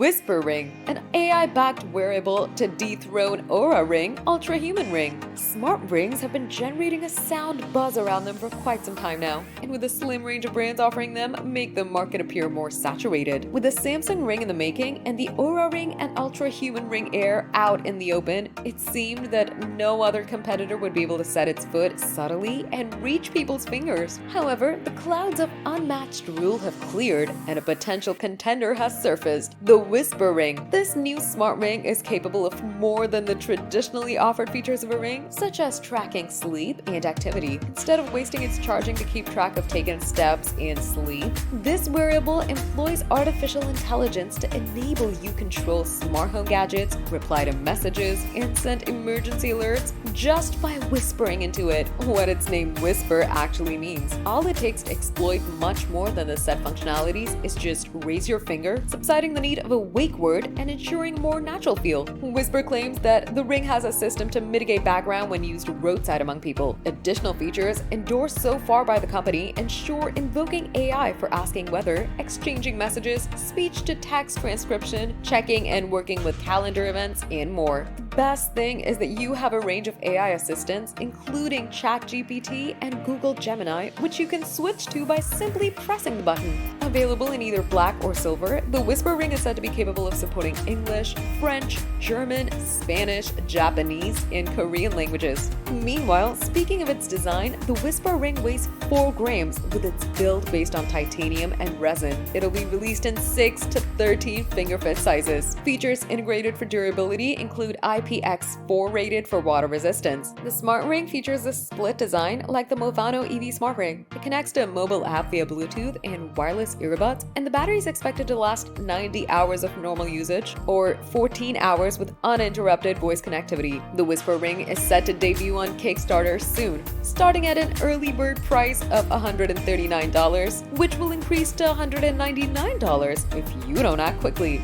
Whisper Ring, an AI-backed wearable to dethrone Oura Ring, Ultrahuman Ring. Smart rings have been generating a sound buzz around them for quite some time now, and with a slim range of brands offering them, make the market appear more saturated. With the Samsung Ring in the making and the Oura Ring and Ultrahuman Ring Air out in the open, it seemed that no other competitor would be able to set its foot subtly and reach people's fingers. However, the clouds of unmatched rule have cleared, and a potential contender has surfaced: the Whisper Ring. This new smart ring is capable of more than the traditionally offered features of a ring, such as tracking sleep and activity. Instead of wasting its charging to keep track of taken steps and sleep, this wearable employs artificial intelligence to enable you control smart home gadgets, reply to messages, and send emergency alerts just by whispering into it what its name Whisper actually means. All it takes to exploit much more than the set functionalities is just raise your finger, subsiding the need of a wake word and ensuring a more natural feel. Whisper claims that the ring has a system to mitigate background when used roadside among people. Additional features endorsed so far by the company ensure invoking AI for asking weather, exchanging messages, speech-to-text transcription, checking and working with calendar events, and more. Best thing is that you have a range of AI assistants, including ChatGPT and Google Gemini, which you can switch to by simply pressing the button. Available in either black or silver, the Whisper Ring is said to be capable of supporting English, French, German, Spanish, Japanese, and Korean languages. Meanwhile, speaking of its design, the Whisper Ring weighs 4 grams with its build based on titanium and resin. It'll be released in 6 to 13 finger fit sizes. Features integrated for durability include IPX4 rated for water resistance. The smart ring features a split design like the Movano EV Smart Ring. It connects to a mobile app via Bluetooth and wireless earbuds, and the battery is expected to last 90 hours of normal usage or 14 hours with uninterrupted voice connectivity. The Whisper Ring is set to debut on Kickstarter soon, starting at an early bird price of $139, which will increase to $199 if you don't act quickly.